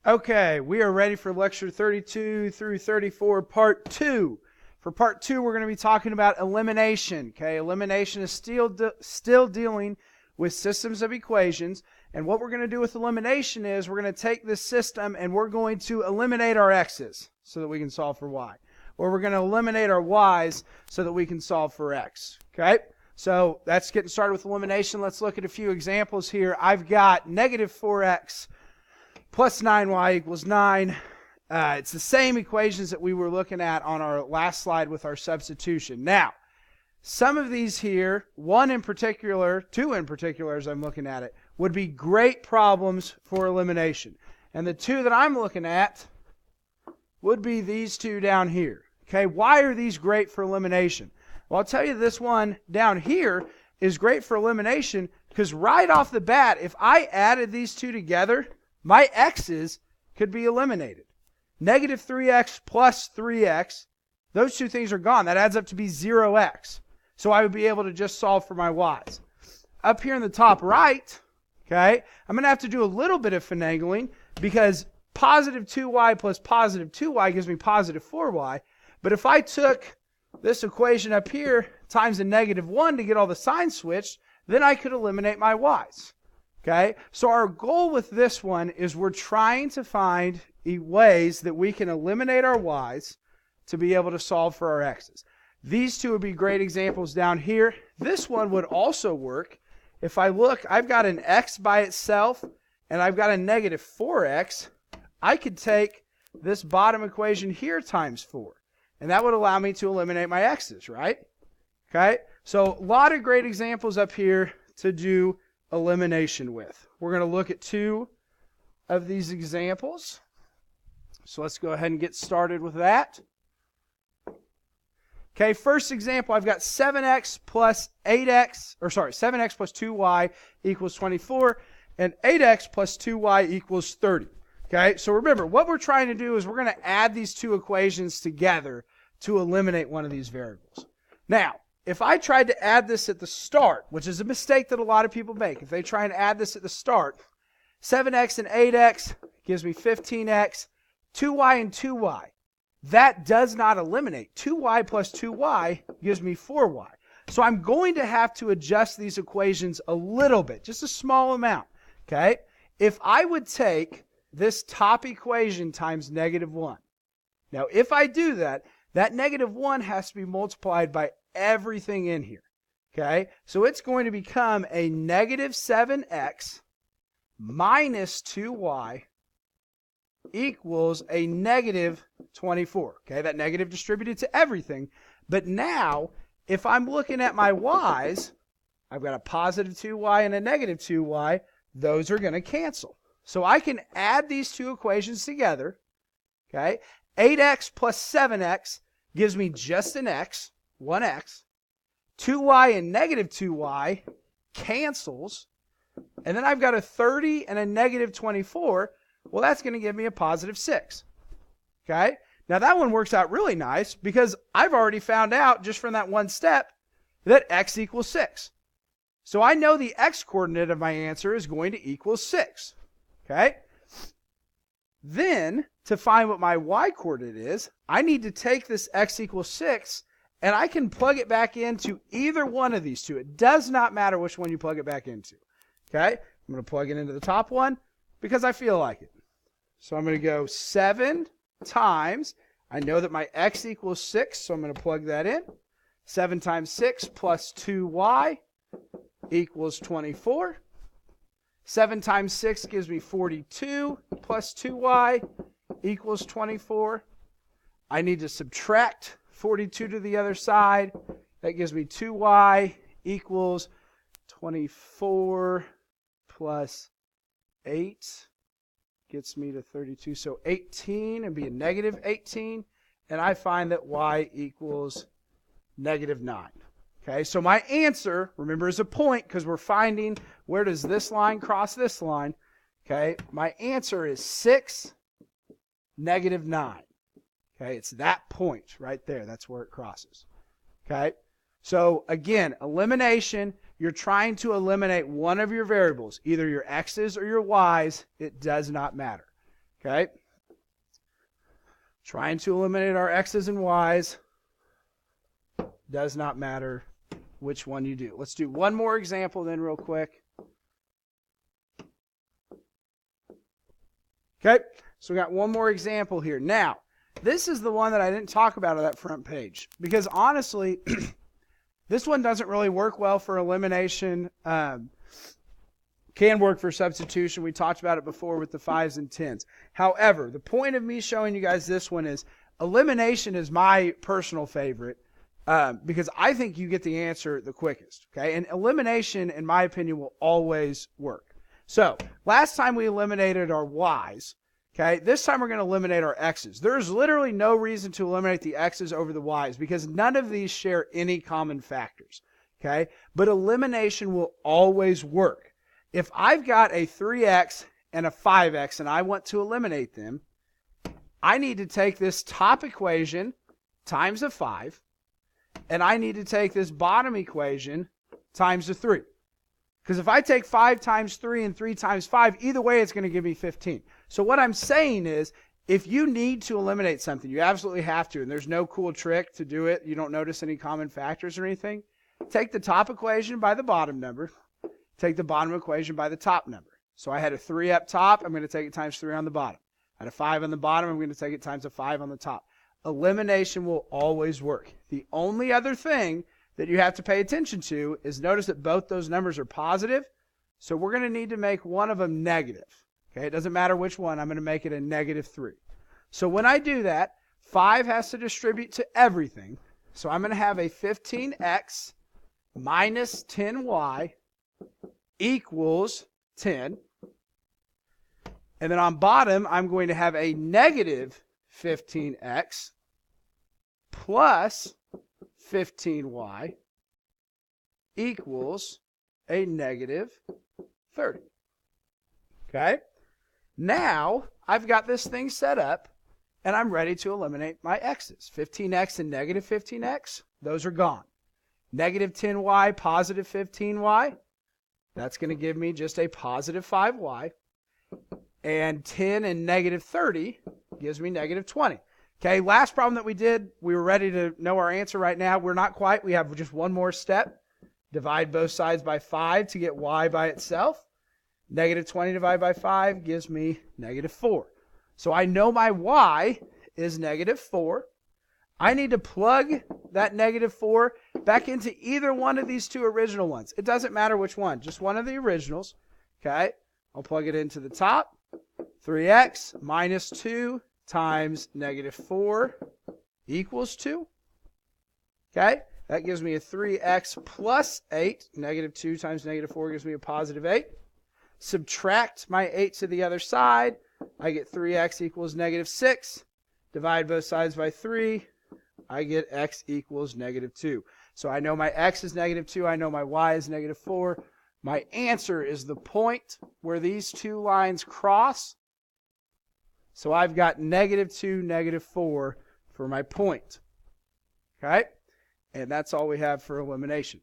Okay, we are ready for lecture 32 through 34, part 2. For part 2, we're going to be talking about elimination. Okay, elimination is still dealing with systems of equations. And what we're going to do with elimination is we're going to take this system and we're going to eliminate our x's so that we can solve for y. Or we're going to eliminate our y's so that we can solve for x. Okay, so that's getting started with elimination. Let's look at a few examples here. I've got negative 4x plus 9y equals 9. It's the same equations that we were looking at on our last slide with our substitution. Now, some of these here, one in particular, two in particular as I'm looking at it, would be great problems for elimination. And the two that I'm looking at would be these two down here. Okay, why are these great for elimination? Well, I'll tell you this one down here is great for elimination because right off the bat, if I added these two together, my x's could be eliminated. Negative 3x plus 3x, those two things are gone. That adds up to be 0x. So I would be able to just solve for my y's. Up here in the top right, okay, I'm going to have to do a little bit of finagling because positive 2y plus positive 2y gives me positive 4y. But if I took this equation up here times a negative 1 to get all the signs switched, then I could eliminate my y's. Okay, so our goal with this one is we're trying to find ways that we can eliminate our y's to be able to solve for our x's. These two would be great examples down here. This one would also work. If I look, I've got an x by itself and I've got a negative 4x. I could take this bottom equation here times 4. And that would allow me to eliminate my x's, right? Okay, so a lot of great examples up here to do elimination with. We're going to look at two of these examples. So let's go ahead and get started with that. Okay, first example, I've got 7x plus 7x plus 2y equals 24, and 8x plus 2y equals 30. Okay, so remember, what we're trying to do is we're going to add these two equations together to eliminate one of these variables. Now, if I tried to add this at the start, which is a mistake that a lot of people make, if they try and add this at the start, 7x and 8x gives me 15x, 2y and 2y. That does not eliminate. 2y plus 2y gives me 4y. So I'm going to have to adjust these equations a little bit, just a small amount. Okay? If I would take this top equation times negative 1. Now, if I do that, that negative 1 has to be multiplied by everything in here. Okay? So it's going to become a negative 7x minus 2y equals a negative 24. Okay? That negative distributed to everything. But now, if I'm looking at my y's, I've got a positive 2y and a negative 2y. Those are going to cancel. So I can add these two equations together. Okay? 8x plus 7x gives me just an x, 1x. 2y and negative 2y cancels. And then I've got a 30 and a negative 24. Well, that's going to give me a positive 6. Okay? Now that one works out really nice because I've already found out just from that one step that x equals 6. So I know the x coordinate of my answer is going to equal 6. Okay? Then, to find what my y coordinate is, I need to take this x equals 6, and I can plug it back into either one of these two. It does not matter which one you plug it back into. Okay? I'm going to plug it into the top one because I feel like it. So I'm going to go 7 times, I know that my x equals 6, so I'm going to plug that in. 7 times 6 plus 2y equals 24. 7 times 6 gives me 42 plus 2y equals 24. I need to subtract 42 to the other side. That gives me 2y equals 24 plus 8 gets me to 32. So 18 and be a negative 18. And I find that y equals negative 9. Okay, so my answer, remember, is a point because we're finding where does this line cross this line. Okay, my answer is 6, negative 9. Okay, it's that point right there. That's where it crosses. Okay, so again, elimination, you're trying to eliminate one of your variables, either your x's or your y's. It does not matter. Okay? Trying to eliminate our x's and y's. Does not matter which one you do. Let's do one more example then real quick. Okay, so we got one more example here. Now, this is the one that I didn't talk about on that front page because honestly, this one doesn't really work well for elimination. Can work for substitution. We talked about it before with the 5s and 10s. However, the point of me showing you guys this one is elimination is my personal favorite because I think you get the answer the quickest. Okay, and elimination, in my opinion, will always work. So last time we eliminated our y's. Okay, this time we're going to eliminate our x's. There's literally no reason to eliminate the x's over the y's because none of these share any common factors. Okay, but elimination will always work. If I've got a 3x and a 5x and I want to eliminate them, I need to take this top equation times a 5, and I need to take this bottom equation times a 3. Because if I take 5 times 3 and 3 times 5, either way it's going to give me 15. So what I'm saying is, if you need to eliminate something, you absolutely have to, and there's no cool trick to do it, you don't notice any common factors or anything, take the top equation by the bottom number, take the bottom equation by the top number. So I had a 3 up top, I'm going to take it times 3 on the bottom. I had a 5 on the bottom, I'm going to take it times a 5 on the top. Elimination will always work. The only other thing that you have to pay attention to is notice that both those numbers are positive, so we're going to need to make one of them negative. Okay, it doesn't matter which one, I'm going to make it a -3. So when I do that, 5 has to distribute to everything, so I'm going to have a 15x minus 10y equals 10. And then on bottom, I'm going to have a negative 15x plus 15y equals a negative 30. Okay? Now, I've got this thing set up, and I'm ready to eliminate my x's. 15x and negative 15x, those are gone. Negative 10y, positive 15y, that's going to give me just a positive 5y. And 10 and negative 30 gives me negative 20. Okay, last problem that we did, we were ready to know our answer right now. We're not quite. We have just one more step. Divide both sides by 5 to get y by itself. Negative 20 divided by 5 gives me negative 4. So I know my y is negative 4. I need to plug that negative 4 back into either one of these two original ones. It doesn't matter which one, just one of the originals. Okay, I'll plug it into the top. 3x minus 2 times negative 4 equals 2. Okay, that gives me a 3x plus 8. Negative 2 times negative 4 gives me a positive 8. Subtract my 8 to the other side. I get 3x equals negative 6. Divide both sides by 3. I get x equals negative 2. So I know my x is negative 2. I know my y is negative 4. My answer is the point where these two lines cross. So I've got negative 2, negative 4 for my point. Okay? And that's all we have for elimination.